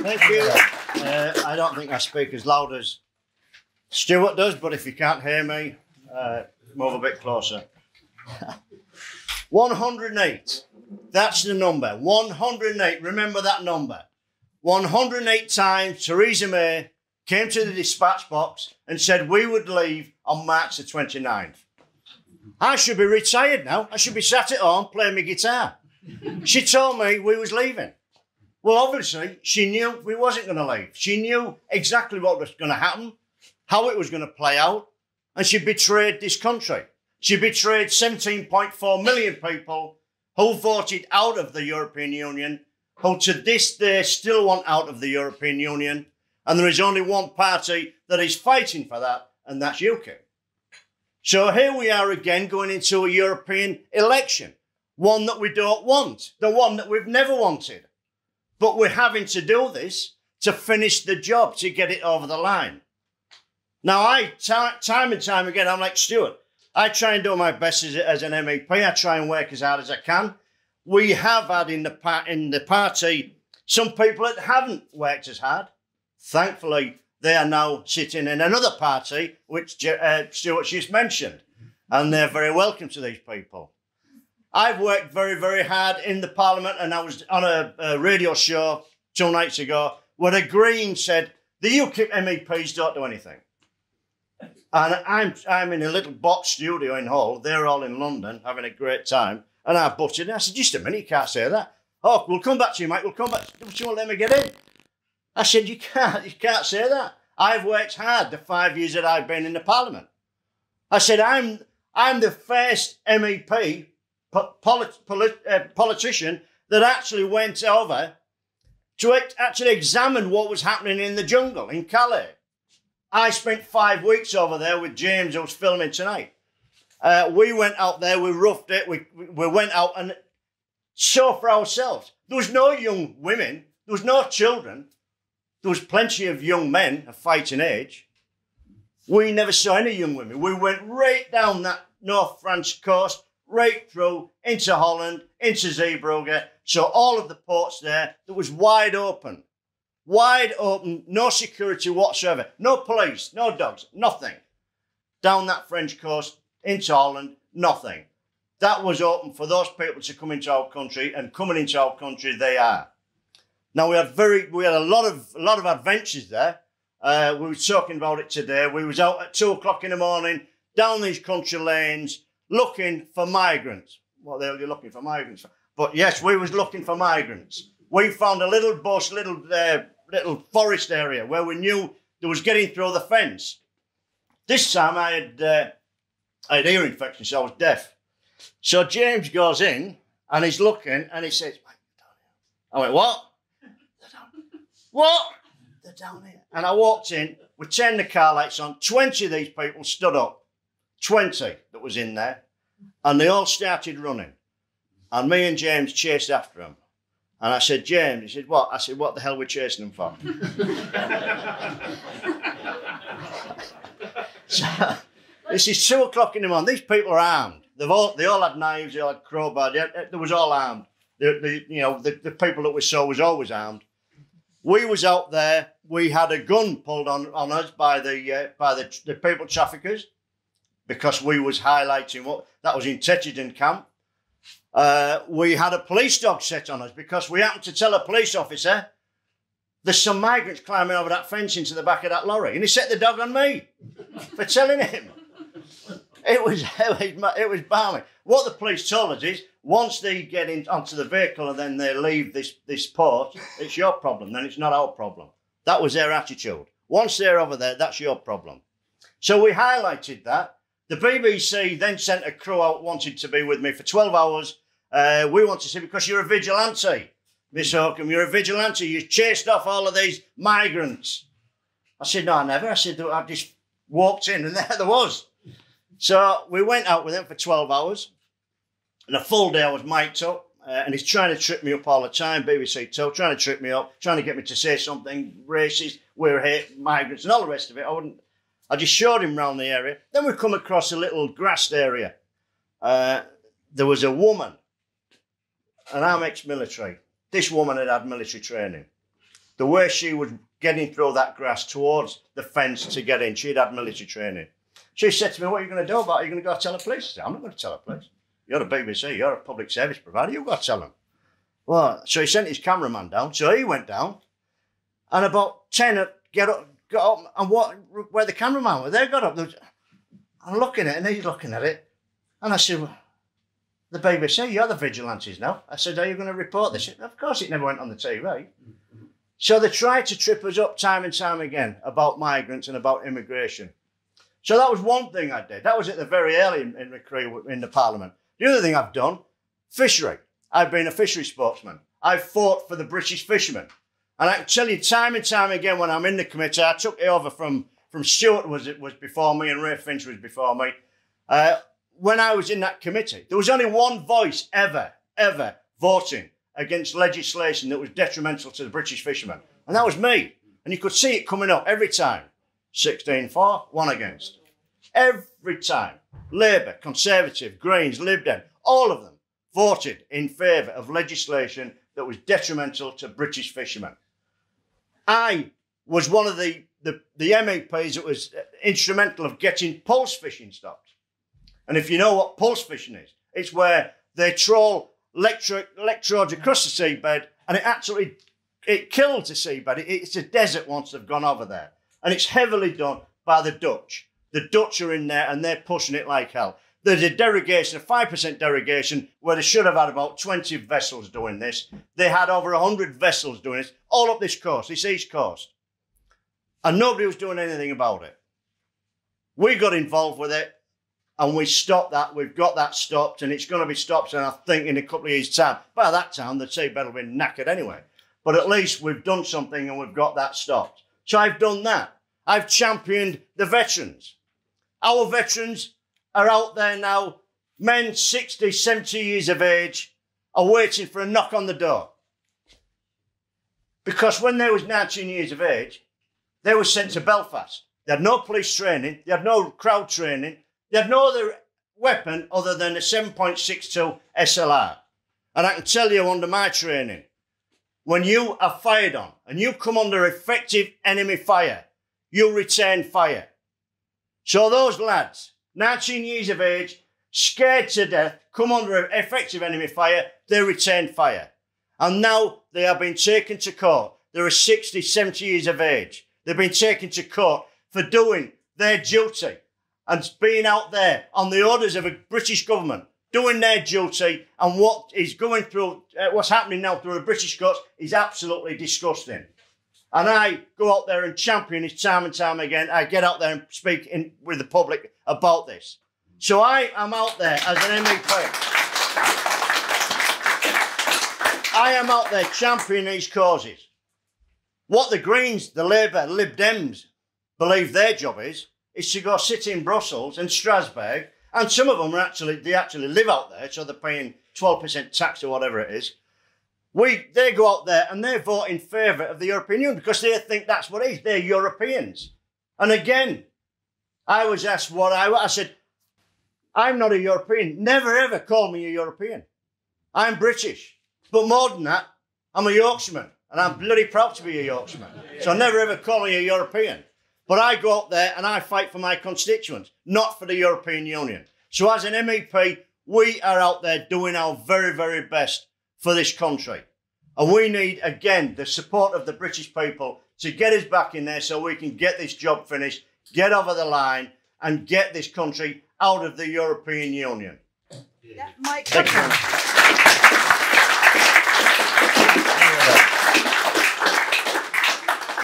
Thank you. I don't think I speak as loud as Stuart does, but if you can't hear me, move a bit closer. 108. That's the number. 108. Remember that number. 108 times Theresa May came to the dispatch box and said we would leave on March the 29th. I should be retired now. I should be sat at home playing my guitar. She told me we was leaving. Well, obviously, she knew we wasn't going to leave. She knew exactly what was going to happen, how it was going to play out, and she betrayed this country. She betrayed 17.4 million people who voted out of the European Union, who to this day still want out of the European Union, and there is only one party that is fighting for that, and that's UKIP. So here we are again going into a European election, one that we don't want, the one that we've never wanted. But we're having to do this to finish the job, to get it over the line. Now, time and time again, I'm like Stuart. I try and do my best as an MEP. I try and work as hard as I can. We have had in the party some people that haven't worked as hard. Thankfully, they are now sitting in another party, which Stuart just mentioned, and they're very welcome to these people. I've worked very, very hard in the Parliament, and I was on a radio show 2 nights ago where the Greens said the UKIP MEPs don't do anything. And I'm in a little box studio in Hull. They're all in London having a great time. And I butted in. I said, just a minute, you can't say that. Oh, we'll come back to you, mate. We'll come back. You won't let me get in. I said, you can't say that. I've worked hard the 5 years that I've been in the Parliament. I said, I'm the first MEP politician that actually went over to actually examine what was happening in the jungle in Calais. I spent 5 weeks over there with James, who was filming tonight. We went out there, we roughed it, we went out and saw for ourselves. There was no young women, there was no children, there was plenty of young men of fighting age. We never saw any young women. We went right down that North French coast, right through into Holland, into Zeebrugge. So all of the ports there, that was wide open, no security whatsoever, no police, no dogs, nothing. Down that French coast, into Holland, nothing. That was open for those people to come into our country, and coming into our country, they are. Now we had a lot of adventures there. We were talking about it today. We was out at 2 o'clock in the morning, down these country lanes, looking for migrants. What the hell are you looking for migrants for? But yes, we was looking for migrants. We found a little bush, little forest area where we knew there was getting through the fence. This time I had ear infection, so I was deaf. So James goes in and he's looking and he says, I went, what? They're down here. What? They're down here. And I walked in, we turned the car lights on, 20 of these people stood up, 20 that was in there, and they all started running. And me and James chased after them. And I said, James, he said, what? I said, what the hell are we chasing them for? So, this is 2 o'clock in the morning. These people are armed. They all had knives, they all had crowbars, they was all armed. The people that we saw was always armed. We was out there, we had a gun pulled on us by the people traffickers because we was highlighting what that was in Tetchenden camp. We had a police dog set on us because we happened to tell a police officer there's some migrants climbing over that fence into the back of that lorry, and he set the dog on me for telling him. It was balmy. What the police told us is once they get onto the vehicle and then they leave this port, it's your problem. Then it's not our problem. That was their attitude. Once they're over there, that's your problem. So we highlighted that. The BBC then sent a crew out, wanted to be with me for 12 hours. We want to see, because you're a vigilante, Miss Hookem, you're a vigilante. You chased off all of these migrants. I said, no, I never. I said, I just walked in and there was. So we went out with him for 12 hours. And a full day I was mic'd up. And he's trying to trip me up all the time, BBC Two, trying to trip me up, trying to get me to say something racist, we're here, migrants, and all the rest of it. I just showed him around the area. Then we come across a little grassed area. There was a woman, and I'm ex-military. This woman had military training. the way she was getting through that grass towards the fence to get in, she'd had military training. She said to me, what are you going to do about it? Are you going to go tell the police? I said, I'm not going to tell the police. You're the BBC, you're a public service provider, you've got to tell them. Well, so he sent his cameraman down, so he went down, and about 10 got up, and where the cameraman was, they got up. I'm looking at it, and he's looking at it, and I said, well, the BBC, you're the vigilantes now. I said, are you going to report this? Of course, it never went on the TV. So they tried to trip us up time and time again about migrants and about immigration. So that was one thing I did. That was at the very early in my career in the Parliament. The other thing I've done, fishery. I've been a fishery spokesman. I've fought for the British fishermen. And I can tell you time and time again when I'm in the committee, I took it over from Stuart was before me and Ray Finch was before me. When I was in that committee, there was only one voice ever voting against legislation that was detrimental to the British fishermen. And that was me. And you could see it coming up every time. 16 for, 1 against. Every time. Labour, Conservative, Greens, Lib Dem, all of them voted in favour of legislation that was detrimental to British fishermen. I was one of the MEPs that was instrumental of getting pulse fishing stopped. And if you know what pulse fishing is, it's where they troll electrodes across the seabed and it kills the seabed. It's a desert once they've gone over there. And it's heavily done by the Dutch. The Dutch are in there and they're pushing it like hell. There's a derogation, a 5% derogation, where they should have had about 20 vessels doing this. They had over 100 vessels doing this, all up this coast, this east coast. And nobody was doing anything about it. We got involved with it and we stopped that. We've got that stopped and it's going to be stopped, and I think in a couple of years' time. By that time, the seabed will be knackered anyway. But at least we've done something and we've got that stopped. So I've done that. I've championed the veterans. Our veterans are out there now, men 60, 70 years of age, are waiting for a knock on the door. Because when they was 19 years of age, they were sent to Belfast. They had no police training, they had no crowd training, they had no other weapon other than a 7.62 SLR. And I can tell you under my training, when you are fired on and you come under effective enemy fire, you return fire. So those lads, 19 years of age, scared to death, come under effective enemy fire, they return fire. And now they are being taken to court. They are 60, 70 years of age. They've been taken to court for doing their duty and being out there on the orders of a British government, doing their duty, and what is going through, what's happening now through the British courts is absolutely disgusting. And I go out there and champion this time and time again. I get out there and speak with the public about this. So I am out there as an MEP. I am out there championing these causes. What the Greens, the Labour, Lib Dems believe their job is to go sit in Brussels and Strasbourg, and some of them are they actually live out there, so they're paying 12% tax or whatever it is. They go out there and they vote in favour of the European Union because they think that's what it is. They're Europeans. And again, I was asked I said, I'm not a European. Never ever call me a European. I'm British. But more than that, I'm a Yorkshireman. And I'm bloody proud to be a Yorkshireman. So never ever call me a European. But I go out there and I fight for my constituents, not for the European Union. So as an MEP, we are out there doing our very, very best for this country. And we need, again, the support of the British people to get us back in there so we can get this job finished, get over the line, and get this country out of the European Union. Yeah, Mike.